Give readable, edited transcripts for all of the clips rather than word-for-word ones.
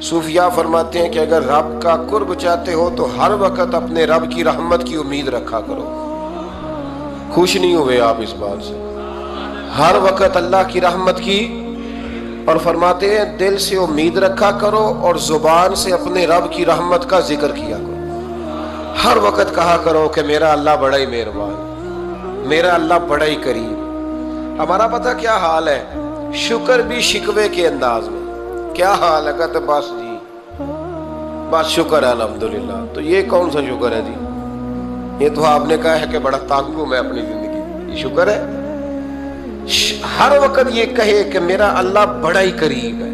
صوفیاء فرماتے ہیں کہ اگر رب کا قرب چاہتے ہو تو ہر وقت اپنے رب کی رحمت کی امید رکھا کرو۔ خوش نہیں ہوئے آپ اس بات سے؟ ہر وقت اللہ کی رحمت کی، اور فرماتے ہیں دل سے امید رکھا کرو اور زبان سے اپنے رب کی رحمت کا ذکر کیا کرو۔ ہر وقت کہا کرو کہ میرا اللہ بڑا ہی مہربان، میرا اللہ بڑا ہی کریم۔ ہمارا پتہ کیا حال ہے؟ شکر بھی شکوے کے انداز میں۔ کیا حال ہے؟ کہتے بس جی بس شکر ہے الحمدللہ۔ تو یہ کون سا شکر ہے جی؟ یہ تو آپ نے کہا ہے کہ بڑا تانگ ہوں میں اپنی زندگی، یہ شکر ہے؟ ہر وقت یہ کہے کہ میرا اللہ بڑا ہی قریب ہے۔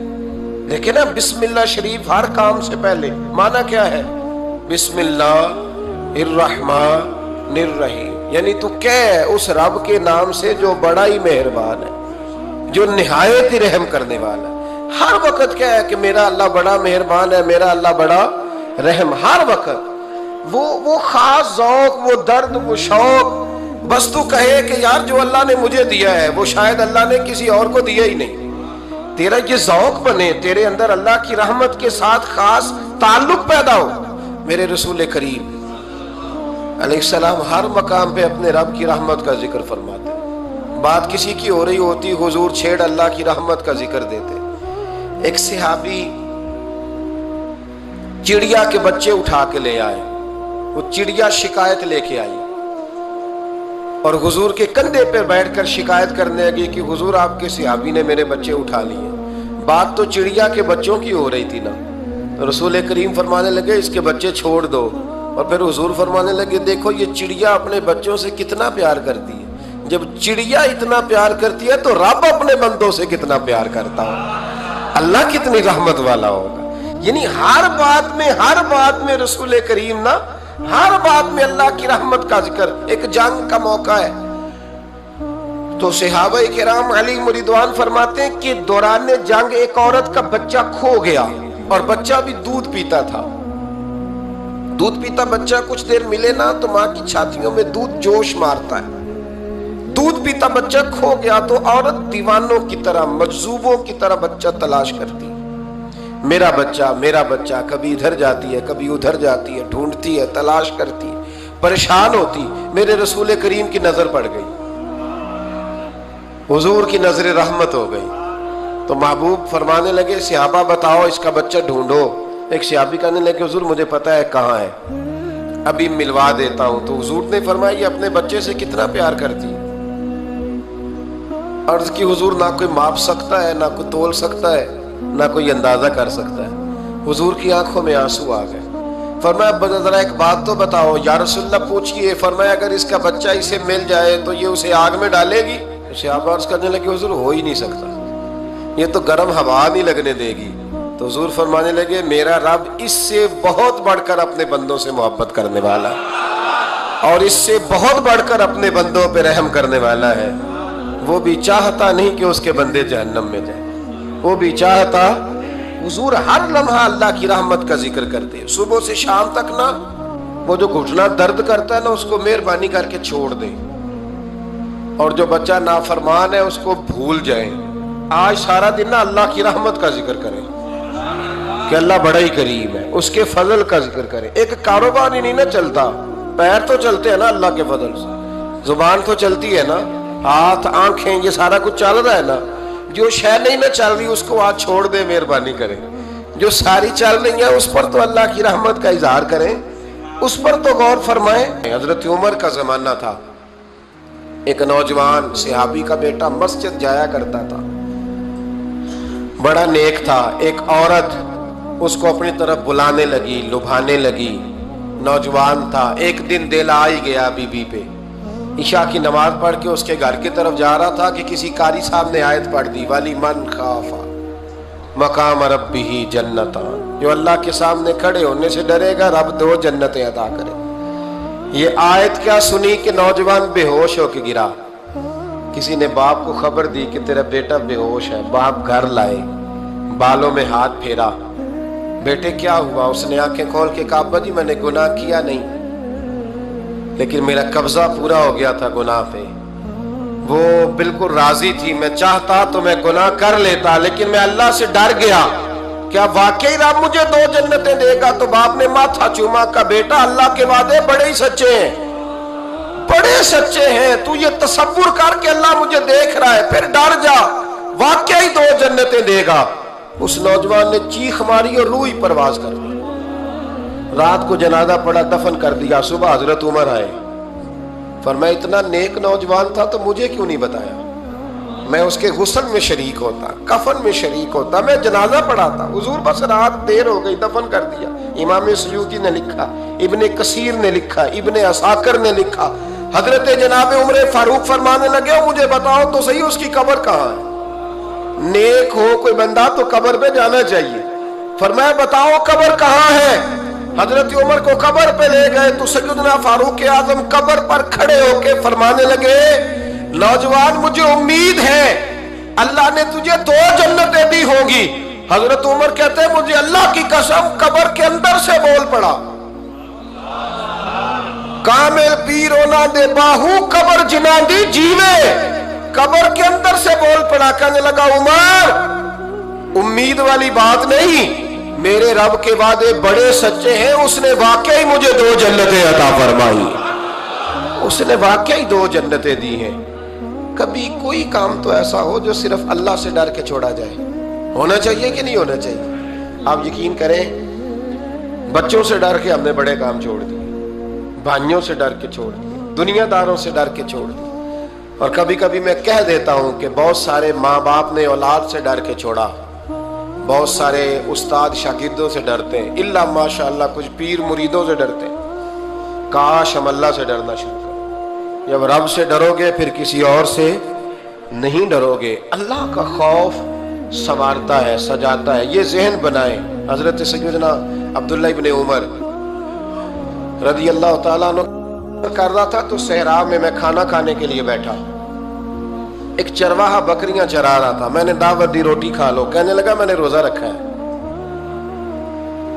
دیکھیں نا بسم اللہ شریف ہر کام سے پہلے معنی کیا ہے؟ بسم اللہ الرحمن الرحیم، یعنی تو کہہ اس رب کے نام سے جو بڑا ہی مہربان ہے، جو نہایت ہی رحم کرنے والا ہے۔ ہر وقت کیا ہے کہ میرا اللہ بڑا مہربان ہے، میرا اللہ بڑا رحم۔ ہر وقت وہ خاص ذوق، وہ درد، وہ شوق، بس تو کہے کہ یار جو اللہ نے مجھے دیا ہے وہ شاید اللہ نے کسی اور کو دیا ہی نہیں۔ تیرا یہ ذوق بنے، تیرے اندر اللہ کی رحمت کے ساتھ خاص تعلق پیدا ہو۔ میرے رسول کریم علیہ السلام ہر مقام پہ اپنے رب کی رحمت کا ذکر فرماتے ہیں۔ بات کسی کی ہو رہی ہوتی حضور چھیڑ اللہ کی رحمت کا ذکر دیتے۔ ایک صحابی چڑیا کے بچے اٹھا کے لے آئے، وہ چڑیا شکایت لے کے آئی اور حضور کے کندھے پہ بیٹھ کر شکایت کرنے لگی کہ حضور آپ کے صحابی نے میرے بچے اٹھا لیے۔ بات تو چڑیا کے بچوں کی ہو رہی تھی نا، تو رسول کریم فرمانے لگے اس کے بچے چھوڑ دو، اور پھر حضور فرمانے لگے دیکھو یہ چڑیا اپنے بچوں سے کتنا پیار کرتی ہے، جب چڑیا اتنا پیار کرتی ہے تو رب اپنے بندوں سے کتنا پیار کرتا ہو، اللہ کتنی رحمت والا ہوگا۔ یعنی ہر بات میں رسول کریم نا، ہر بات میں اللہ کی رحمت کا ذکر۔ ایک جنگ کا موقع ہے تو صحابہ کرام علیہم رضوان فرماتے ہیں کہ دوران جنگ ایک عورت کا بچہ کھو گیا، اور بچہ بھی دودھ پیتا تھا۔ دودھ پیتا بچہ کچھ دیر ملے نا تو ماں کی چھاتیوں میں دودھ جوش مارتا ہے۔ دودھ پیتا بچہ کھو گیا تو عورت دیوانوں کی طرح، مجذوبوں کی طرح بچہ تلاش کرتی، میرا بچہ، کبھی ادھر جاتی ہے کبھی ادھر جاتی ہے، ڈھونڈتی ہے، تلاش کرتی ہے، پریشان ہوتی۔ میرے رسول کریم کی نظر پڑ گئی، حضور کی نظر رحمت ہو گئی، تو محبوب فرمانے لگے صحابہ بتاؤ اس کا بچہ ڈھونڈو۔ ایک صحابی کہنے لگے حضور مجھے پتا ہے کہاں ہے، ابھی ملوا دیتا ہوں۔ تو حضور نے فرمایا یہ اپنے بچے سے کتنا پیار کرتی ہے۔ عرض کی حضور نہ کوئی ماپ سکتا ہے، نہ کوئی تول سکتا ہے، نہ کوئی اندازہ کر سکتا ہے۔ حضور کی آنکھوں میں آنسو آ گئے۔ فرمایا ذرا ایک بات تو بتاؤ یا رسول اللہ پوچھئے۔ فرمایا اگر اس کا بچہ اسے مل جائے تو یہ اسے آگ میں ڈالے گی؟ صحابہ عرض کرنے لگے حضور ہو ہی نہیں سکتا، یہ تو گرم ہوا نہیں لگنے دے گی۔ تو حضور فرمانے لگے میرا رب اس سے بہت بڑھ کر اپنے بندوں سے محبت کرنے والا ہے، اور اس سے بہت بڑھ کر اپنے بندوں پہ رحم کرنے والا ہے۔ وہ بھی چاہتا نہیں کہ اس کے بندے جہنم میں جائیں، وہ بھی چاہتا۔ حضور ہر لمحہ اللہ کی رحمت کا ذکر کرتے، صبح سے شام تک نا وہ جو گھٹنا درد کرتا ہے نا اس کو مہربانی کر کے چھوڑ دیں، اور جو بچہ نافرمان ہے اس کو بھول جائیں۔ آج سارا دن نا اللہ کی رحمت کا ذکر کریں کہ اللہ بڑا ہی کریم ہے، اس کے فضل کا ذکر کریں۔ ایک کاروبار ہی نہیں نا چلتا، پیر تو چلتے ہیں نا اللہ کے فضل سے، زبان تو چلتی ہے نا، ہاتھ آنکھیں یہ سارا کچھ چل رہا ہے نا۔ جو شے نہیں نہ چل رہی اس کو آج چھوڑ دیں، مہربانی کریں۔ جو ساری چل رہی ہیں اس پر تو اللہ کی رحمت کا اظہار کریں، اس پر تو غور فرمائیں۔ حضرت عمر کا زمانہ تھا، ایک نوجوان صحابی کا بیٹا مسجد جایا کرتا تھا، بڑا نیک تھا۔ ایک عورت اس کو اپنی طرف بلانے لگی، لبھانے لگی، نوجوان تھا۔ ایک دن دل آ ہی گیا بی بی پہ، عشاء کی نماز پڑھ کے اس کے گھر کی طرف جا رہا تھا کہ کسی قاری صاحب نے آیت پڑھ دی، وَلِمَنْ خَافَ مَقَامَ رَبِّهِ جَنَّتَانِ، جو اللہ کے سامنے کھڑے ہونے سے ڈرے گا رب 2 جنتیں عطا کرے۔ یہ آیت کیا سنی کہ نوجوان بے ہوش ہو کے گرا۔ کسی نے باپ کو خبر دی کہ تیرا بیٹا بے ہوش ہے، باپ گھر لائے، بالوں میں ہاتھ پھیرا، بیٹے کیا ہوا؟ اس نے آنکھیں کھول کے کہا ابا جی میں نے گناہ کیا نہیں، لیکن میرا قبضہ پورا ہو گیا تھا گناہ پہ، وہ بالکل راضی تھی، میں چاہتا تو میں گناہ کر لیتا لیکن میں اللہ سے ڈر گیا، کیا واقعی رب مجھے 2 جنتیں دے گا؟ تو باپ نے ماتھا چوما، کا بیٹا اللہ کے وعدے بڑے ہی سچے ہیں، بڑے سچے ہیں، تو یہ تصور کر کے اللہ مجھے دیکھ رہا ہے، پھر ڈر جا، واقعی 2 جنتیں دے گا۔ اس نوجوان نے چیخ ماری اور روح ہی پرواز کر دی۔ رات کو جنازہ پڑا، دفن کر دیا، صبح حضرت عمر آئے، فرمایا اتنا نیک نوجوان تھا تو مجھے کیوں نہیں بتایا؟ میں اس کے غسل میں شریک ہوتا، کفن میں شریک ہوتا، میں جنازہ پڑھاتا۔ حضور بس رات دیر ہو گئی، دفن کر دیا۔ امام سیوطی نے لکھا، ابن کثیر نے لکھا، ابن عساکر نے لکھا، حضرت جناب عمر فاروق فرمانے لگے مجھے بتاؤ تو صحیح اس کی قبر کہاں ہے؟ نیک ہو کوئی بندہ تو قبر پہ جانا چاہیے۔ فرمایا بتاؤ قبر کہاں ہے؟ حضرت عمر کو قبر پہ لے گئے تو سیدنا فاروق اعظم قبر پر کھڑے ہو کے فرمانے لگے نوجوان مجھے امید ہے اللہ نے تجھے 2 جنتیں دی ہوں گی۔ حضرت عمر کہتے ہیں مجھے اللہ کی قسم قبر کے اندر سے بول پڑا، کامل پیرونا دے باہو قبر جنا دی جیوے، قبر کے اندر سے بول پڑا، کہنے لگا عمر امید والی بات نہیں، میرے رب کے وعدے بڑے سچے ہیں، اس نے واقعی مجھے 2 جنتیں عطا فرمائی، اس نے واقعی 2 جنتیں دی ہیں۔ کبھی کوئی کام تو ایسا ہو جو صرف اللہ سے ڈر کے چھوڑا جائے، ہونا چاہیے کہ نہیں ہونا چاہیے؟ آپ یقین کریں بچوں سے ڈر کے ہم نے بڑے کام چھوڑ دیے، بھائیوں سے ڈر کے چھوڑ دیے، دنیا داروں سے ڈر کے چھوڑ دیے، اور کبھی کبھی میں کہہ دیتا ہوں کہ بہت سارے ماں باپ نے اولاد سے ڈر کے چھوڑا، بہت سارے استاد شاگردوں سے ڈرتے ہیں، الا ماشاءاللہ کچھ پیر مریدوں سے ڈرتے ہیں۔ کاش ہم اللہ سے ڈرنا شروع کریں۔ جب رب سے ڈرو گے پھر کسی اور سے نہیں ڈرو گے۔ اللہ کا خوف سنوارتا ہے، سجاتا ہے، یہ ذہن بنائیں۔ حضرت سیدنا عبداللہ ابن عمر رضی اللہ تعالیٰ عنہ کر رہا تھا تو صحرا میں کھانا کھانے کے لیے بیٹھا، ایک چرواہا بکریاں چرا رہا تھا، میں نے دعوت دی روٹی کھا لو، کہنے لگا میں نے روزہ رکھا ہے۔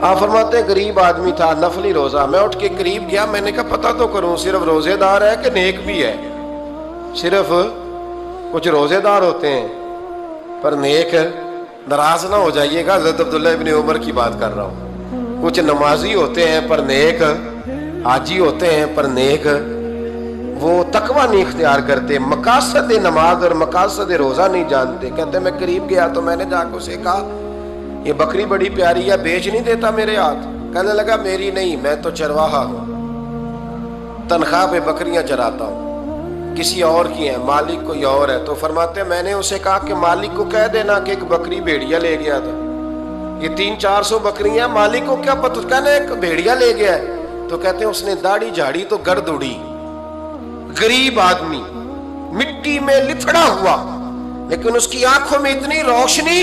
آپ فرماتے ہیں غریب آدمی تھا، نفلی روزہ، میں اٹھ کے قریب گیا، میں نے کہا پتہ تو کروں صرف روزے دار ہے کہ نیک بھی ہے؟ صرف کچھ روزے دار ہوتے ہیں پر نیک، ناراض نہ ہو جائیے گا، حضرت عبداللہ ابن عمر کی بات کر رہا ہوں۔ کچھ نمازی ہوتے ہیں پر نیک، حاجی ہوتے ہیں پر نیک، وہ تقوی نہیں اختیار کرتے، مقاصد نماز اور مقاصد روزہ نہیں جانتے۔ کہتے میں قریب گیا تو میں نے جا کے اسے کہا یہ بکری بڑی پیاری ہے، بیچ نہیں دیتا میرے ہاتھ؟ کہنے لگا میری نہیں، میں تو چرواہا ہوں، تنخواہ پہ بکریاں چراتا ہوں، کسی اور کی ہیں، مالک کوئی اور ہے۔ تو فرماتے ہیں میں نے اسے کہا کہ مالک کو کہہ دینا کہ ایک بکری بھیڑیا لے گیا تھا، یہ 300-400 بکریاں، مالک کو کیا پتہ، کہنے ایک بھیڑیا لے گیا ہے۔ تو کہتے ہیں اس نے داڑھی جھاڑی تو گرد اڑی، غریب آدمی مٹی میں لتڑا ہوا، لیکن اس کی آنکھوں میں اتنی روشنی،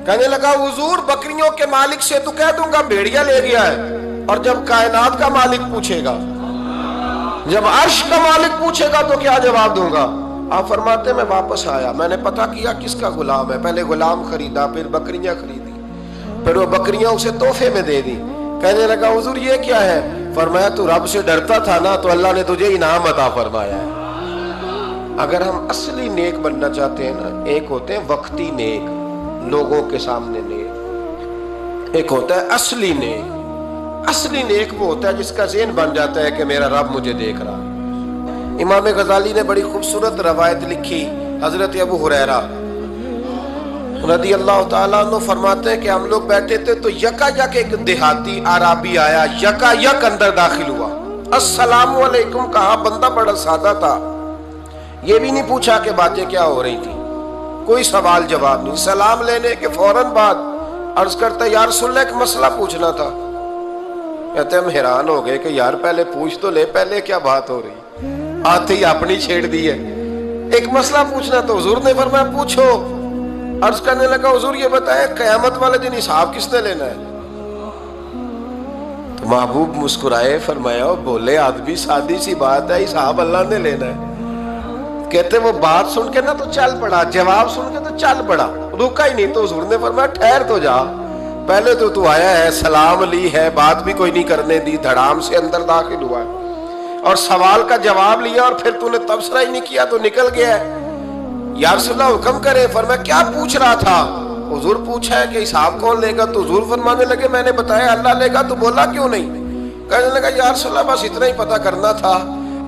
کہنے لگا حضور بکریوں کے مالک سے تو کہہ دوں گا بھیڑیا لے گیا ہے، اور جب کائنات کا مالک پوچھے گا، جب عرش کا مالک پوچھے گا تو کیا جواب دوں گا؟ آپ فرماتے ہیں میں واپس آیا، میں نے پتا کیا کس کا غلام ہے، پہلے غلام خریدا، پھر بکریاں خریدی، پھر وہ بکریاں اسے تحفے میں دے دی۔ کہنے لگا حضور یہ کیا ہے؟ فرمایا تو رب سے ڈرتا تھا نا تو اللہ نے تجھے انعام عطا فرمایا ہے۔ اگر ہم اصلی نیک بننا چاہتے ہیں نا، ایک ہوتے ہیں وقتی نیک، لوگوں کے سامنے نیک، ایک ہوتا ہے اصلی نیک۔ اصلی نیک وہ ہوتا ہے جس کا ذہن بن جاتا ہے کہ میرا رب مجھے دیکھ رہا۔ امام غزالی نے بڑی خوبصورت روایت لکھی، حضرت ابو ہریرہ رضی اللہ تعالیٰ عنہ فرماتے ہیں کہ ہم لوگ بیٹھے تھے تو یکا یک ایک دیہاتی عربی آیا، یکا یک اندر داخل ہوا، السلام علیکم کہا، بندہ بڑا سادہ تھا، یہ بھی نہیں پوچھا کہ باتیں کیا ہو رہی تھی، کوئی سوال جواب نہیں، سلام لینے کے فوراً بعد عرض کرتا یا رسول اللہ ایک مسئلہ پوچھنا تھا۔ کہتے ہم حیران ہو گئے کہ یار پہلے پوچھ تو لے، پہلے کیا بات ہو رہی، آتے ہی اپنی چھیڑ دی ہے، ایک مسئلہ پوچھنا تو حضور نے فرمایا پوچھو۔ عرض کرنے لگا حضور یہ بتائے قیامت والے دن حساب کس نے لینا ہے؟ تو محبوب مسکرائے، فرمایا بولے آدمی سادی سی بات ہے، حساب اللہ نے لینا ہے۔ کہتے وہ بات سن کے نا تو چل پڑا، جواب سن کے تو چل پڑا، رکا ہی نہیں۔ تو حضور نے فرمایا ٹھہر تو جا، پہلے تو آیا ہے، سلام لی ہے، بات بھی کوئی نہیں کرنے دی، دھڑام سے اندر داخل ہوا ہے اور سوال کا جواب لیا، اور پھر تو نے تبصرہ ہی نہیں کیا تو نکل گیا ہے۔ یا رسول اللہ حکم کرے۔ فرمایا کیا پوچھ رہا تھا؟ हुजूर पूछा है कि हिसाब कौन लेगा, तो हुजूर फरमाने लगे मैंने बताया अल्लाह लेगा, तो बोला क्यों नहीं? कहने लगा या रसूल अल्लाह बस इतना ही पता करना था,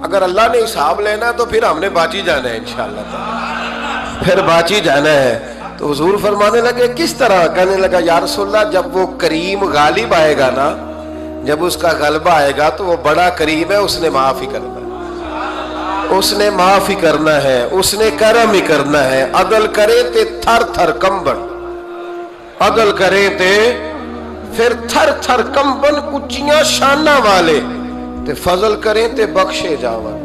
अगर अल्लाह ने हिसाब लेना तो फिर हमने बाजी जाना है इंशाअल्लाह, फिर बाजी जाना है। तो हुजूर फरमाने लगे किस तरह? कहने लगा या रसूल अल्लाह जब वो करीम गालिब आएगा ना, जब उसका गलबा आएगा तो वो बड़ा करीम है, उसने माफ ही करना है, उसने माफ ही करना है, उसने करम ही करना है। अदल करे ते थर थर कंबन, अदल करे ते फिर थर थर कंबन, उच्चियां शाना वाले ते फजल करे ते बख्शे जावन,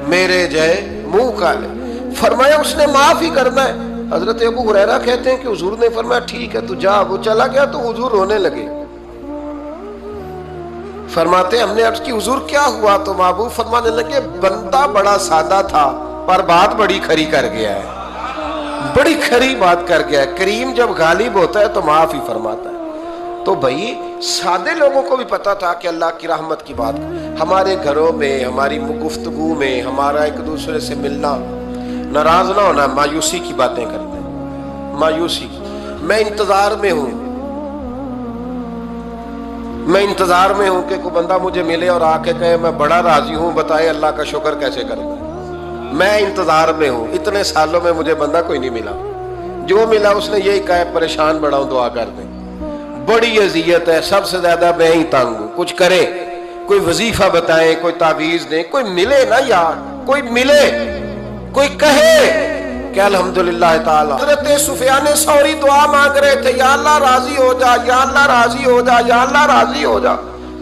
मेरे जय मुंह काले। फरमाया उसने माफ ही करना है। हजरत अबू हुरैरा कहते हैं कि हुजूर ने फरमाया ठीक है तू जा। वो चला गया तो हुजूर रोने लगे। फरमाते हमने अर्ज की हुजूर क्या हुआ? तो महबूब फरमाने लगे बंदा बड़ा सादा था पर बात बड़ी खरी कर गया है, बड़ी खरी बात कर गया है। करीम जब गालिब होता है तो माफ ही फरमाता है। तो भाई सादे लोगों को भी पता था कि अल्लाह की रहमत की बात, हमारे घरों में हमारी गुफ्तगू में हमारा एक दूसरे से मिलना, नाराज ना होना, मायूसी की बातें करते हैं, मायूसी। मैं इंतजार में हूं, मैं इंतजार में हूं कि कोई बंदा मुझे मिले और आके कहे मैं बड़ा राजी हूं, बताए अल्लाह का शुक्र कैसे करना। मैं इंतजार में हूं, इतने सालों में मुझे बंदा कोई नहीं मिला, जो मिला उसने यही कहा परेशान बड़ा हूं दुआ कर दे। बड़ी अजियत है, सबसे ज्यादा मैं ही तंग हूं। कुछ करे, कोई वजीफा बताए, कोई तावीज दे, कोई मिले ना यार, कोई मिले, कोई कहे कि अल्हम्दुलिल्लाह ताला। हज़रत सुफियान सौरी दुआ मांग रहे थे, या अल्लाह राजी हो जा, या अल्लाह राजी हो जा, या अल्लाह राजी हो जा,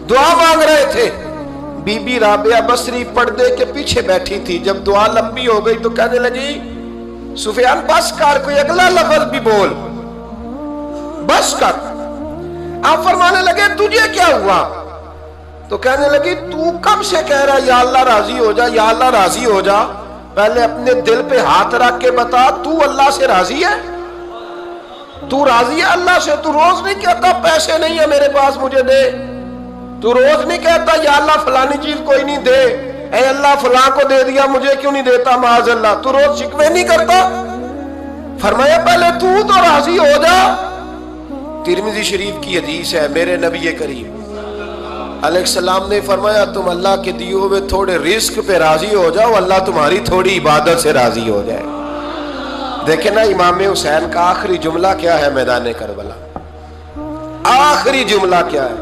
दुआ मांग रहे थे। बीबी राबिया बसरी पर्दे के पीछे बैठी थी। जब दुआ लंबी हो गई तो कहने लगी सुफियान बस कर, कोई अगला लफ्ज भी बोल, बस कर। आप फरमाने लगे तुझे क्या हुआ? तो कहने लगी तू कब से कह रहा या अल्लाह राजी हो जा, या अल्लाह राजी हो जा? पहले अपने दिल पे हाथ रख के बता तू अल्लाह से राजी है? तू राजी है अल्लाह से? तू रोज नहीं कहता पैसे नहीं है मेरे पास मुझे दे? तू रोज नहीं कहता या अल्लाह फलानी चीज कोई नहीं दे, ऐ अल्लाह फलां को दे दिया मुझे क्यों नहीं देता माज़ अल्लाह? तू रोज शिकवे नहीं करता? फरमाया पहले तू तो राजी हो जा। तिरमिज़ी शरीफ की हदीस है, मेरे नबी करीम अलैहिस्सलाम ने फरमाया तुम अल्लाह के दिए हुए थोड़े रिस्क पे राजी हो जाओ, अल्लाह तुम्हारी थोड़ी इबादत से राजी हो जाए। देखे ना इमाम हुसैन का आखिरी जुमला क्या है मैदान करबला? आखिरी जुमला क्या है?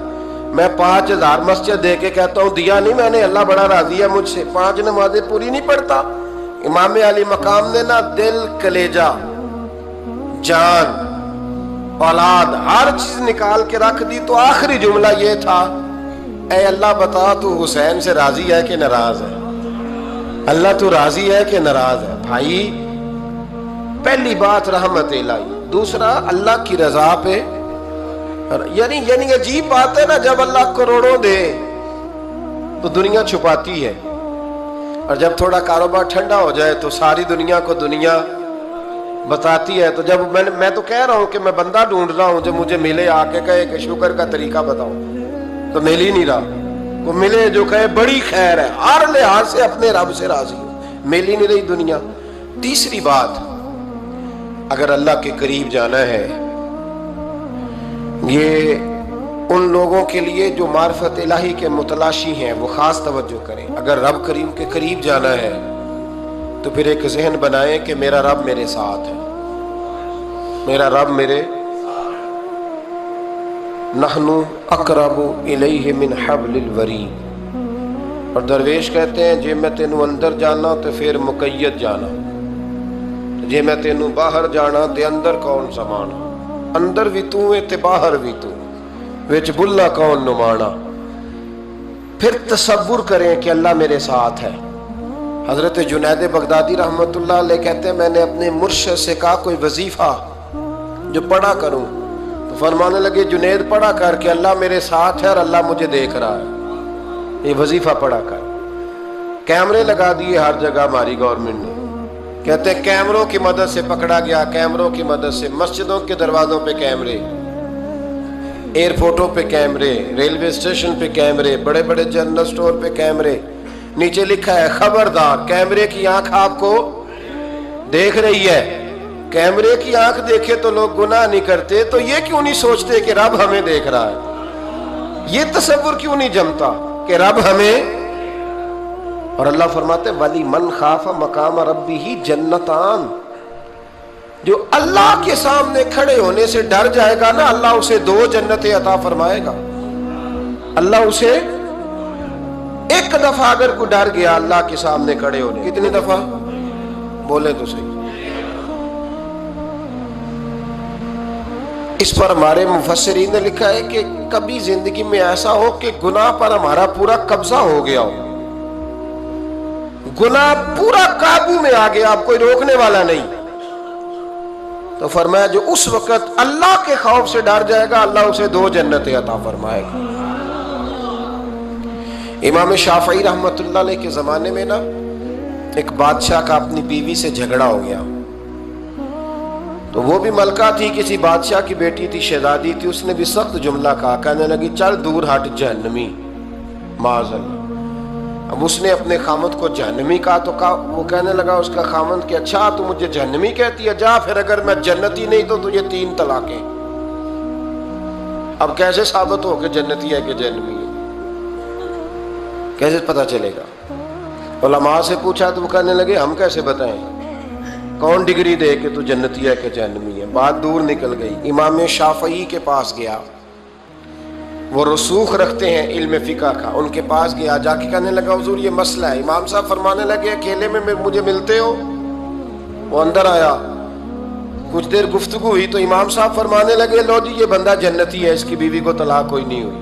मैं 5000 मस्जिद दे के कहता हूं दिया नहीं मैंने, अल्लाह बड़ा राजी है मुझसे, 5 नमाजें पूरी नहीं पढ़ता। इमाम अली मकाम ने ना दिल, कलेजा, जान, औलाद हर चीज निकाल के रख दी। तो आखिरी जुमला ये था, ऐ अल्लाह बता तू हुसैन से राजी है कि नाराज है? अल्लाह तू राजी है कि नाराज है? भाई पहली बात रहमत इलाही, दूसरा अल्लाह की रजा पे, यानी अजीब बात है ना, जब अल्लाह करोड़ों दे तो दुनिया छुपाती है, और जब थोड़ा कारोबार ठंडा हो जाए तो सारी दुनिया को दुनिया बताती है। तो जब मैं तो कह रहा हूं कि मैं बंदा ढूंढ रहा हूं जो मुझे मिले, आके कहे कि शुक्र का तरीका बताओ, तो मिल ही नहीं रहा। को मिले जो कहे बड़ी खैर है, हर लिहाज से अपने रब से राजी हो, मिल ही नहीं रही दुनिया। तीसरी बात, अगर अल्लाह के करीब जाना है, ये उन लोगों के लिए जो मार्फत इलाही के मुतलाशी हैं, वो खास तवज्जो करें। अगर रब करीम के करीब जाना है तो फिर एक जहन बनाएं कि मेरा रब मेरे साथ है, मेरा रब मेरे, नहनु अकरबु इलैहि मिन हब्लिल वरीद। और दरवेश कहते हैं जे मैं तेनू अंदर जाना तो फिर मुकैयद जाना, जे मैं तेनू बाहर जाना ते अंदर कौन समाना, अंदर भी तू है ते बाहर भी तू, विच बुल्ला कौन नुमाना। फिर तसव्वुर करें कि अल्लाह मेरे साथ है। हजरत जुनैद बगदादी रहमतुल्लाह अलैह कहते हैं मैंने अपने मुर्शिद से कहा कोई वजीफा जो पढ़ा करूं, तो फरमाने लगे जुनैद पढ़ा कर कि अल्लाह मेरे साथ है और अल्लाह मुझे देख रहा है, ये वजीफा पढ़ा कर। कैमरे लगा दिए हर जगह हमारी गवर्नमेंट ने, कहते हैं कैमरों की मदद से पकड़ा गया, कैमरों की मदद से, मस्जिदों के दरवाजों पे कैमरे, एयरपोर्टों पे कैमरे, रेलवे स्टेशन पे कैमरे, बड़े बड़े जनरल स्टोर पे कैमरे, नीचे लिखा है खबरदार कैमरे की आंख आपको देख रही है कैमरे की आंख देखे तो लोग गुनाह नहीं करते, तो ये क्यों नहीं सोचते कि रब हमें देख रहा है? ये तसव्वुर क्यों नहीं जमता कि रब हमें। और अल्लाह फरमाते वली मन खाफा मकाम रब्बिही जन्नतान, जो अल्लाह के सामने खड़े होने से डर जाएगा ना, अल्लाह उसे 2 जन्नतें अता फरमाएगा। अल्लाह उसे एक दफा अगर कोई डर गया अल्लाह के सामने खड़े होने, कितनी दफा बोले तो सही। इस पर हमारे मुफस्सिरीन ने लिखा है कि कभी जिंदगी में ऐसा हो कि गुनाह पर हमारा पूरा कब्जा हो गया हो, गुनाह पूरा काबू में आ गया, अब कोई रोकने वाला नहीं, तो फरमाया जो उस वक्त अल्लाह के खौफ से डर जाएगा अल्लाह उसे 2 जन्नतें अता फरमाएगा। इमाम शाफई रहमतुल्लाह अलैह के जमाने में ना एक बादशाह का अपनी बीवी से झगड़ा हो गया। तो वो भी मलका थी, किसी बादशाह की बेटी थी, शहजादी थी। उसने भी सख्त जुमला कहा, कहने लगी चल दूर हट जहन्नमी, माज़अल्लाह। अब उसने अपने खामद को जहन्नमी कहा तो वो कहने लगा उसका खामद कि अच्छा तू मुझे जहन्नमी कहती है, जा फिर अगर मैं जन्नती नहीं तो तुझे 3 तलाकें। अब कैसे साबित हो कि जन्नती है कि जहन्नमी है, कैसे पता चलेगा? उलमा से पूछा तो वो कहने लगे हम कैसे बताएं, कौन डिग्री दे कि तू जन्नती है कि जहन्नमी है। बात दूर निकल गई। इमाम शाफई के पास गया, वो रसूख रखते हैं इल्म फिक़ह का, उनके पास गया, जाके कहने लगा हुजूर ये मसला है। इमाम साहब फरमाने लगे अकेले में मुझे मिलते हो? वो अंदर आया, कुछ देर गुफ्तगू हुई तो इमाम साहब फरमाने लगे लो जी ये बंदा जन्नती है, इसकी बीवी को तलाक कोई नहीं हुई,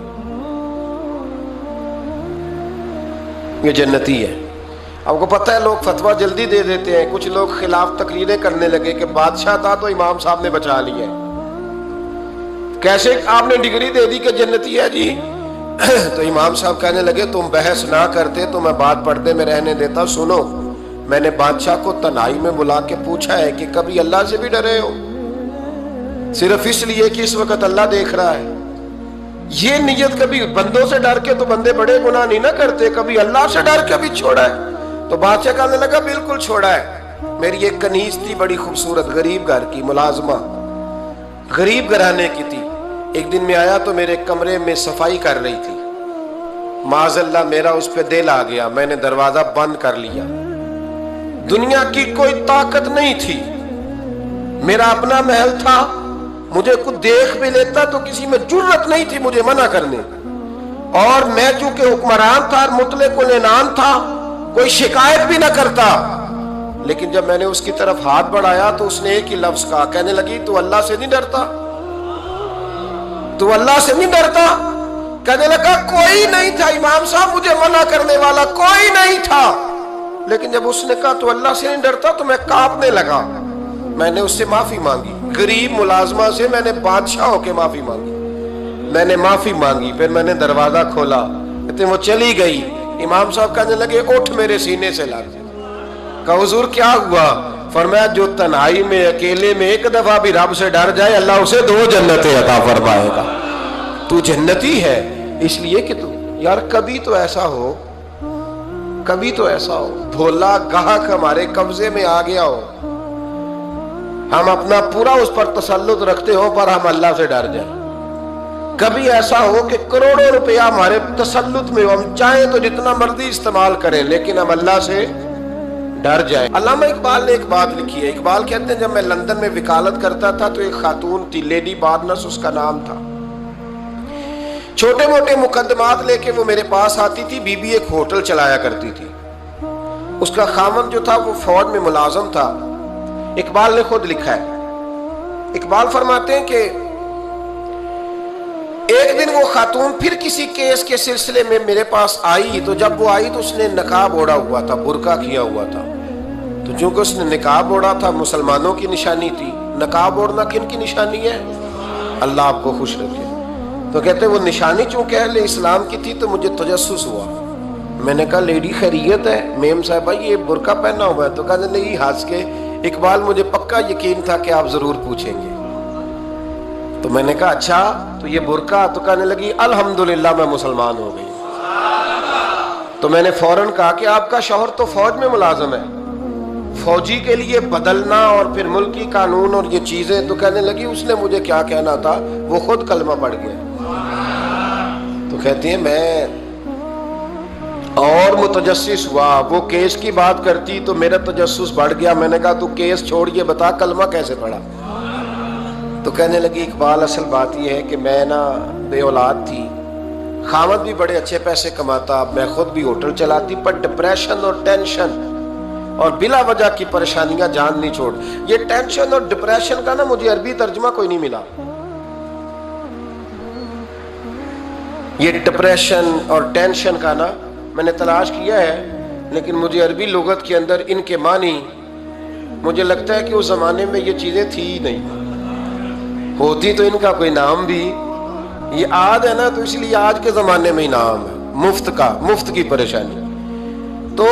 ये जन्नती है। आपको पता है लोग फतवा जल्दी दे देते हैं, कुछ लोग खिलाफ तकरीरें करने लगे कि बादशाह था तो इमाम साहब ने बचा लिया, कैसे आपने डिग्री दे दी कि जन्नती है जी। तो इमाम साहब कहने लगे तुम बहस ना करते तो मैं बात पर्दे में रहने देता। सुनो, मैंने बादशाह को तन्हाई में बुला के पूछा है कि कभी अल्लाह से भी डरे हो? सिर्फ इसलिए कि इस वक्त अल्लाह देख रहा है। ये नियत कभी बंदों से डर के तो बंदे बड़े गुनाह नहीं ना करते, कभी अल्लाह से डर के भी छोड़ा है। तो बादशाह कहने लगा बिल्कुल छोड़ा है। मेरी एक कनीज थी बड़ी खूबसूरत, गरीब घर की मुलाजमा, गरीब घराने की थी। एक दिन में आया तो मेरे कमरे में सफाई कर रही थी। माज़अल्लाह मेरा उस पर दिल आ गया, मैंने दरवाजा बंद कर लिया। दुनिया की कोई ताकत नहीं थी, मेरा अपना महल था, मुझे कुछ देख भी लेता तो किसी में जुर्रत नहीं थी मुझे मना करने। और मैं चूंकि हुक्मरान था, मुतलक उल इनाम था, कोई शिकायत भी ना करता। लेकिन जब मैंने उसकी तरफ हाथ बढ़ाया तो उसने एक ही लफ्ज कहा, कहने लगी तू अल्लाह से नहीं डरता? तू अल्लाह से नहीं डरता? कहने लगा कोई नहीं था इमाम साहब मुझे मना करने वाला, कोई नहीं था। लेकिन जब उसने कहा तू अल्लाह से नहीं डरता तो मैं कांपने लगा। मैंने उससे माफी मांगी, गरीब मुलाजमा से मैंने बादशाह होके माफी मांगी। मैंने माफी मांगी, फिर मैंने दरवाजा खोला, कहते वो चली गई। इमाम साहब कहने लगे उठ मेरे सीने से लग। कहा हुजूर क्या हुआ? फरमाया जो तन्हाई में अकेले में एक दफा भी रब से डर जाए अल्लाह उसे 2 जन्नतें अता फरमाएगा। तू जन्नती है इसलिए कि तू यार कभी तो ऐसा हो, कभी तो ऐसा हो भोला गाहक हमारे कब्जे में आ गया हो, हम अपना पूरा उस पर तसल्लुत रखते हो पर हम अल्लाह से डर जाए। कभी ऐसा हो कि करोड़ों रुपया हमारे तसल्लुत में हो, हम चाहें तो जितना मर्जी इस्तेमाल करें लेकिन हम अल्लाह से डर जाए। अल्लामा इकबाल ने एक बात लिखी है। इकबाल कहते हैं जब मैं लंदन में वकालत करता था तो एक खातून थी, लेडी बार्नस उसका नाम था। छोटे मोटे मुकदमात लेके वो मेरे पास आती थी। बीबी एक होटल चलाया करती थी, उसका खामन जो था वो फौज में मुलाजम था। इकबाल ने खुद लिखा है, इकबाल फरमाते हैं कि एक दिन वो खातून फिर किसी केस के सिलसिले में मेरे पास आई। तो जब वो आई तो उसने नकाब ओढ़ा हुआ था, बुर्का किया हुआ था। तो चूंकि उसने निकाब ओढ़ा था, मुसलमानों की निशानी थी। नकाब ओढ़ना किन की निशानी है? अल्लाह आपको खुश रखे। तो कहते वो निशानी चूंकि अहले इस्लाम की थी तो मुझे तजस्सुस हुआ। मैंने कहा लेडी खैरियत है मेम साहबा, ये बुर्का पहना हुआ है? तो कहने लगी हंस के, इकबाल मुझे पक्का यकीन था कि आप जरूर पूछेंगे। तो मैंने कहा अच्छा तो ये बुर्का? तो कहने लगी अल्हम्दुलिल्लाह मैं मुसलमान हो गई। तो मैंने फौरन कहा कि आपका शौहर तो फौज में मुलाजिम है। फौजी के लिए बदलना और फिर मुल्की कानून और ये चीजें, तो कहने लगी उसने मुझे क्या कहना था, वो खुद कलमा पढ़ गया। तो कहती है मैं और मुतजस्सिस हुआ, वो केस की बात करती तो मेरा तजस्सुस बढ़ गया। मैंने कहा तू केस छोड़ ये बता कलमा कैसे पढ़ा। तो कहने लगी इकबाल असल बात ये है कि मैं ना बे औलाद थी, खामद भी बड़े अच्छे पैसे कमाता, मैं खुद भी होटल चलाती, पर डिप्रेशन और टेंशन और बिला वजह की परेशानियां जान नहीं छोड़। ये टेंशन और डिप्रेशन का ना मुझे अरबी तर्जुमा कोई नहीं मिला। ये डिप्रेशन और टेंशन का ना मैंने तलाश किया है, लेकिन मुझे अरबी लुगत के अंदर इनके मानी मुझे लगता है कि उस जमाने में ये चीजें थी ही नहीं। होती तो इनका कोई नाम भी, ये आद है ना, तो इसलिए आज के जमाने में ही नाम है मुफ्त का, मुफ्त की परेशानी। तो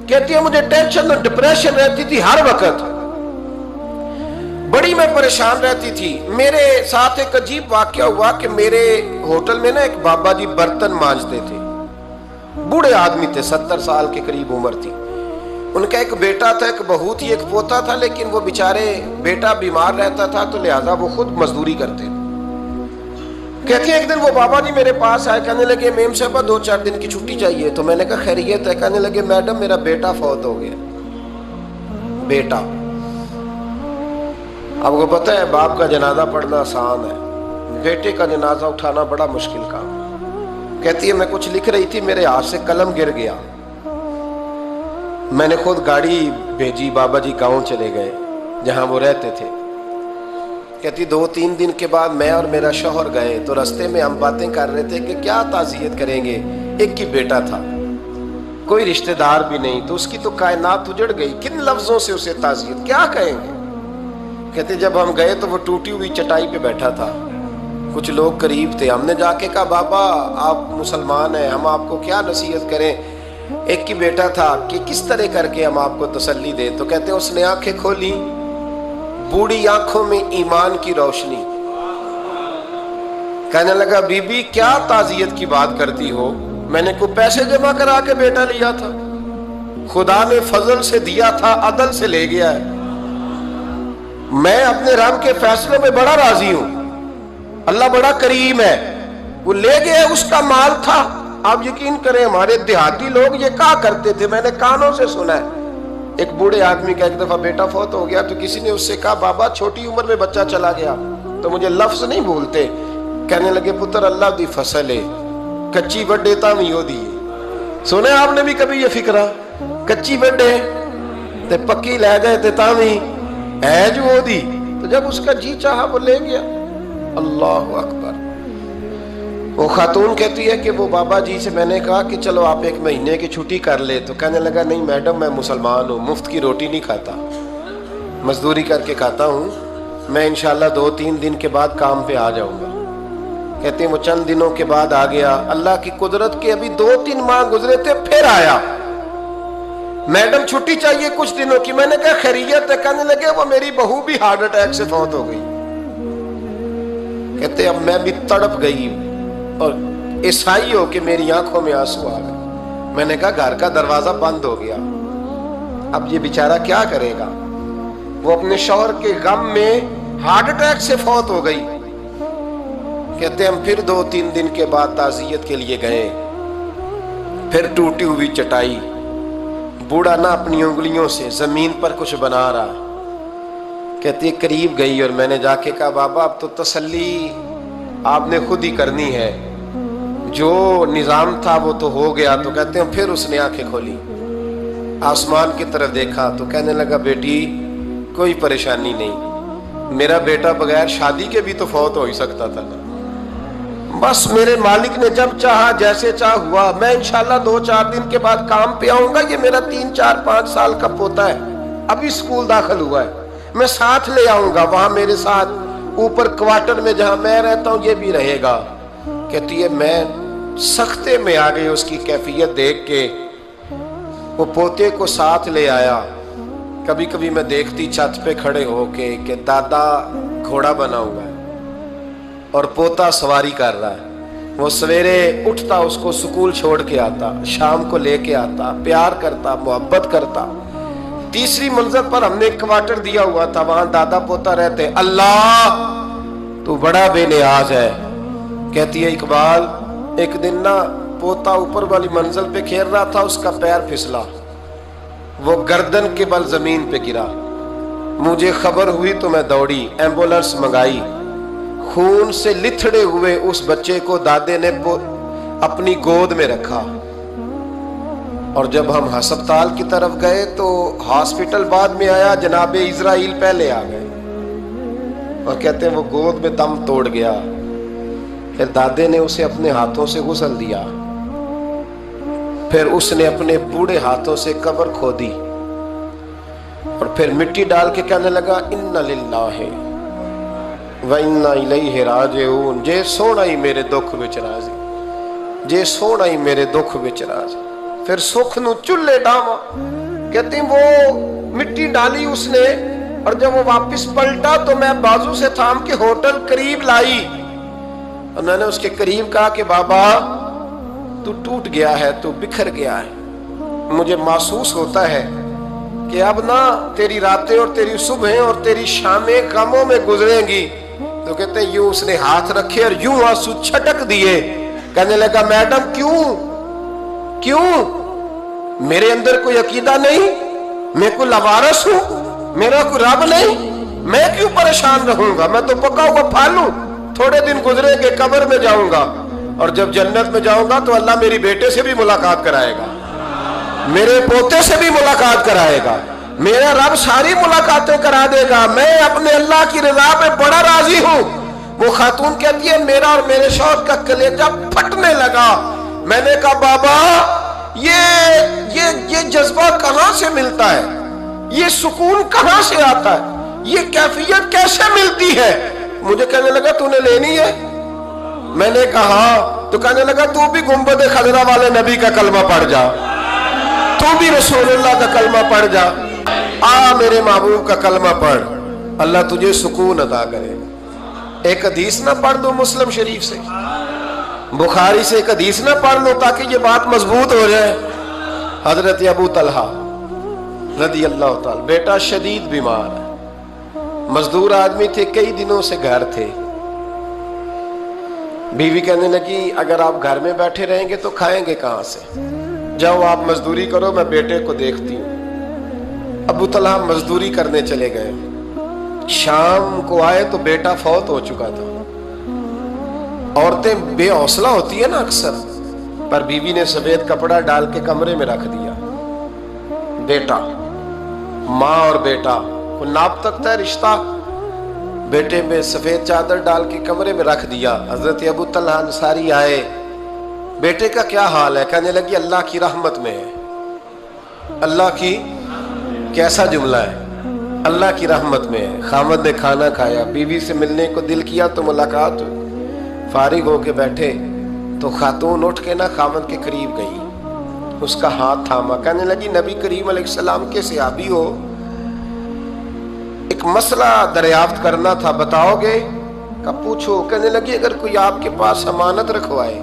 कहती है मुझे टेंशन और डिप्रेशन रहती थी हर वक्त, बड़ी मैं परेशान रहती थी। मेरे साथ एक अजीब वाकया हुआ कि मेरे होटल में ना एक बाबा जी बर्तन मांजते थे, बूढ़े आदमी थे, 70 साल के करीब उम्र थी। उनका एक बेटा था, एक बहू थी, एक पोता था, लेकिन वो बेचारे बेटा बीमार रहता था तो लिहाजा वो खुद मजदूरी करते थे। कहती है एक दिन वो बाबा जी मेरे पास आए, कहने लगे मेम साहबा 2-4 दिन की छुट्टी चाहिए। तो मैंने कहा खैरियत है। कहने लगे मैडम मेरा बेटा फौत हो गया। बेटा, आपको पता है बाप का जनाजा पढ़ना आसान है, बेटे का जनाजा उठाना बड़ा मुश्किल काम। कहती है मैं कुछ लिख रही थी, मेरे हाथ से कलम गिर गया, मैंने खुद गाड़ी भेजी, बाबा जी गाँव चले गए जहां वो रहते थे। कहती 2-3 दिन के बाद मैं और मेरा शौहर गए तो रास्ते में हम बातें कर रहे थे कि क्या ताज़ियत करेंगे। एक ही बेटा था, कोई रिश्तेदार भी नहीं, तो उसकी तो कायनात उजड़ गई, किन लफ्जों से उसे ताज़ियत क्या कहेंगे। कहते जब हम गए तो वो टूटी हुई चटाई पे बैठा था, कुछ लोग करीब थे, हमने जाके कहा बाबा आप मुसलमान हैं, हम आपको क्या नसीहत करें, एक ही बेटा था कि किस तरह करके हम आपको तसल्ली दें। तो कहते उसने आंखें खोली, बूढ़ी आंखों में ईमान की रोशनी। कहने लगा बीबी क्या ताज़ियत की बात करती हो, मैंने कोई पैसे जमा करा के बेटा लिया था, खुदा ने फजल से दिया था, अदल से ले गया है। मैं अपने रब के फैसलों में बड़ा राजी हूं, अल्लाह बड़ा करीम है, वो ले गया, उसका माल था। आप यकीन करें हमारे देहाती लोग ये क्या करते थे, मैंने कानों से सुना है। एक बूढ़े आदमी का एक दफा बेटा फौत हो गया तो किसी ने उससे कहा बाबा छोटी उम्र में बच्चा चला गया, तो मुझे लफ्ज नहीं भूलते। कहने लगे पुत्र अल्लाह दी फसल है, कच्ची वड्डे तामी हो दी। सुने आपने भी कभी ये फिक्रा, कच्ची वड्डे ते पक्की ले गए ते तामी है जो हो दी। तो जब उसका जी चाहा वो ले गया। अल्लाह अकबर। वो खातून कहती है कि वो बाबा जी से मैंने कहा कि चलो आप 1 महीने की छुट्टी कर ले, तो कहने लगा नहीं मैडम मैं मुसलमान हूँ, मुफ्त की रोटी नहीं खाता, मजदूरी करके खाता हूँ, मैं इंशाल्लाह 2-3 दिन के बाद काम पे आ जाऊंगा। कहते हैं वो चंद दिनों के बाद आ गया, अल्लाह की कुदरत के अभी 2-3 माह गुजरे थे फिर आया, मैडम छुट्टी चाहिए कुछ दिनों की। मैंने कहा खैरियत है। कहने लगे वो मेरी बहू भी हार्ट अटैक से फौत हो गई। कहते अब मैं भी तड़प गई और ईसाई हो के मेरी आंखों में आंसू आ गए। मैंने कहा घर का दरवाजा बंद हो गया, अब ये बेचारा क्या करेगा। वो अपने शौहर के गम में हार्ट अटैक से फौत हो गई। कहते हम फिर 2-3 दिन के बाद ताज़ियत के लिए गए, फिर टूटी हुई चटाई, बूढ़ा ना अपनी उंगलियों से जमीन पर कुछ बना रहा। कहती करीब गई और मैंने जाके कहा बाबा अब तो तसल्ली आपने खुद ही करनी है, जो निजाम था वो तो हो गया। तो कहते हैं फिर उसने आंखें खोली, आसमान की तरफ देखा तो कहने लगा बेटी कोई परेशानी नहीं, मेरा बेटा बगैर शादी के भी तो फौत हो ही सकता था ना, बस मेरे मालिक ने जब चाहा जैसे चाह हुआ। मैं इंशाल्लाह 2-4 दिन के बाद काम पे आऊंगा। ये मेरा 3-4-5 साल का पोता है, अभी स्कूल दाखिल हुआ है, मैं साथ ले आऊंगा, वहां मेरे साथ ऊपर क्वार्टर में जहां मैं रहता हूं ये भी रहेगा। कहती है मैं सख्ते में आ गई उसकी कैफियत देख के। वो पोते को साथ ले आया। कभी कभी मैं देखती छत पे खड़े होके कि दादा घोड़ा बना हुआ है और पोता सवारी कर रहा है। वो सवेरे उठता उसको स्कूल छोड़ के आता, शाम को लेके आता, प्यार करता, मोहब्बत करता। तीसरी मंजिल पर हमने एक क्वार्टर दिया हुआ था, वहां दादा पोता रहते। अल्लाह तू बड़ा बेनियाज है। कहती है इकबाल, एक दिन ना पोता ऊपर वाली मंजिल पे खेल रहा था, उसका पैर फिसला, वो गर्दन के बल जमीन पे गिरा। मुझे खबर हुई तो मैं दौड़ी, एम्बुलेंस मंगाई। खून से लिथड़े हुए उस बच्चे को दादे ने अपनी गोद में रखा। और जब हम अस्पताल की तरफ गए तो हॉस्पिटल बाद में आया, जनाबे इजराइल पहले आ गए और कहते हैं वो गोद में दम तोड़ गया। फिर दादे ने उसे अपने हाथों से गुसल दिया, फिर उसने अपने बूढ़े हाथों से कब्र खोदी और फिर मिट्टी डाल के कहने लगा इन्ना लिल्लाहि व इन्ना इलैहि राजिऊन। जे सोना ही मेरे दुख विच राजी, जे सोना ही मेरे दुख विच राजी। फिर सुख नू चुल्ले डावा। कहती वो मिट्टी डाली उसने, और जब वो वापस पलटा तो मैं बाजू से थाम के होटल करीब लाई और मैंने उसके करीब कहा कि बाबा तू टूट गया है, तू बिखर गया है। मुझे महसूस होता है कि अब ना तेरी रातें और तेरी सुबहें और तेरी शामें गमों में गुजरेंगी। तो कहते हैं यूं उसने हाथ रखे और यूं आंसू छटक दिए। कहने लगा मैडम क्यों क्यों, मेरे अंदर कोई अकीदा नहीं, मैं कोई लवारस हूं, मेरा कोई रब नहीं, मैं क्यों परेशान रहूंगा, मैं तो पका हुआ फालू। थोड़े दिन गुजरेंगे, कब्र में जाऊंगा और जब जन्नत में जाऊंगा तो अल्लाह मेरी बेटे से भी मुलाकात कराएगा, मेरे पोते से भी मुलाकात कराएगा, मेरा रब सारी मुलाकातें करा देगा। मैं अपने अल्लाह की रजा पे बड़ा राजी हूं। वो खातून कहती है मेरा और मेरे शौहर का कलेजा फटने लगा। मैंने कहा बाबा ये जज्बा कहां से मिलता है, ये सुकून कहां से आता है, ये कैफियत कैसे मिलती है। मुझे कहने लगा तूने लेनी है। मैंने कहा, तो कहने लगा तू भी गुंबद खजरा वाले नबी का कलमा पढ़ जा, तू भी रसूलुल्लाह का कलमा पढ़ जा, आ मेरे महबूब का कलमा पढ़, अल्लाह तुझे सुकून अता करेगा। एक हदीस ना पढ़ दो मुस्लिम शरीफ से, बुखारी से एक हदीस ना पढ़ लो ताकि ये बात मजबूत हो जाए। हजरत अबू तलहा रदी अल्लाह ताला, बेटा शदीद बीमार है, मजदूर आदमी थे, कई दिनों से घर थे। बीवी कहने लगी अगर आप घर में बैठे रहेंगे तो खाएंगे कहां से, जाओ आप मजदूरी करो, मैं बेटे को देखती हूँ। अबू तलहा मजदूरी करने चले गए। शाम को आए तो बेटा फौत हो चुका था। औरतें बेहौसला होती है ना अक्सर, पर बीवी ने सफेद कपड़ा डाल के कमरे में रख दिया। बेटा, माँ और बेटा को नाप तकता है रिश्ता, बेटे में सफेद चादर डाल के कमरे में रख दिया। हजरत अबू तलहा अंसारी आए, बेटे का क्या हाल है? कहने लगी अल्लाह की रहमत में है। अल्लाह की, कैसा जुमला है, अल्लाह की रहमत में है। खामद ने खाना खाया, बीवी से मिलने को दिल किया तो मुलाकात हुई। फारिग होके बैठे तो खातून उठ के ना खामद के करीब गई, उसका हाथ थामा, कहने लगी नबी करीम अलैहिस्सलाम के सहाबी हो, एक मसला दरियाफ्त करना था, बताओगे? का पूछो। कहने लगी अगर कोई आपके पास अमानत रखवाए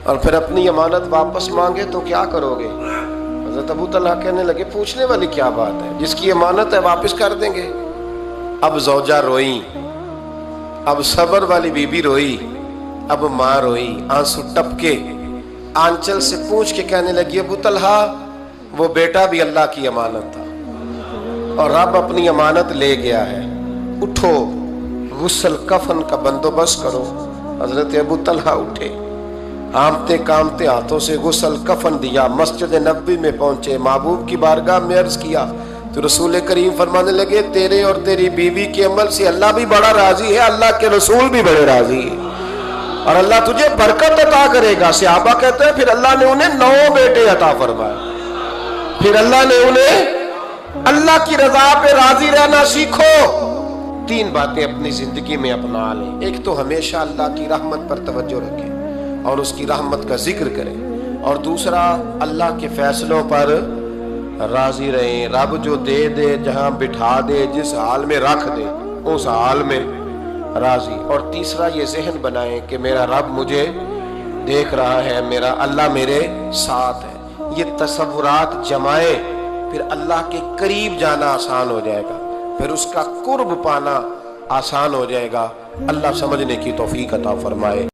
और फिर अपनी अमानत वापस मांगे तो क्या करोगे? हज़रत अबू तलहा कहने लगे पूछने वाली क्या बात है, जिसकी अमानत है वापस कर देंगे। अब ज़ौजा रोई, अब सबर वाली बीबी रोई, अब माँ रोई, आंसू टपके, आंचल से पूछ के कहने लगी अबू तलहा वो बेटा भी अल्लाह की अमानत था और रब अपनी अमानत ले गया है, उठो गुस्ल कफन का बंदोबस्त करो। हजरत अबू तलहा उठे, आमते कामते हाथों से गुस्ल कफन दिया, मस्जिद नबवी में पहुंचे, महबूब की बारगाह में अर्ज किया तो रसूल करीम फरमाने लगे तेरे और तेरी बीवी के अमल से अल्लाह भी बड़ा राजी है, अल्लाह के रसूल भी बड़े राजी है और अल्लाह तुझे बरकत अता करेगा। सहाबा कहते हैं फिर अल्लाह ने उन्हें 9 बेटे अता फरमाए। फिर अल्लाह ने उन्हें अल्लाह की रजा पे राजी रहना सीखो। 3 बातें अपनी जिंदगी में अपना लें। एक तो हमेशा अल्लाह की रहमत पर तवज्जो रखें और उसकी रहमत का जिक्र करें, और दूसरा अल्लाह के फैसलों पर राजी रहें। रब जो दे दे, जहां बिठा दे, जिस हाल में रख दे उस हाल में राजी। और तीसरा ये जहन बनाएं कि मेरा रब मुझे देख रहा है, मेरा अल्लाह मेरे साथ है। ये तसव्वुरात जमाए پھر اللہ کے قریب جانا آسان ہو جائے گا، پھر اس کا قرب پانا آسان ہو جائے گا۔ اللہ سمجھنے کی توفیق عطا فرمائے۔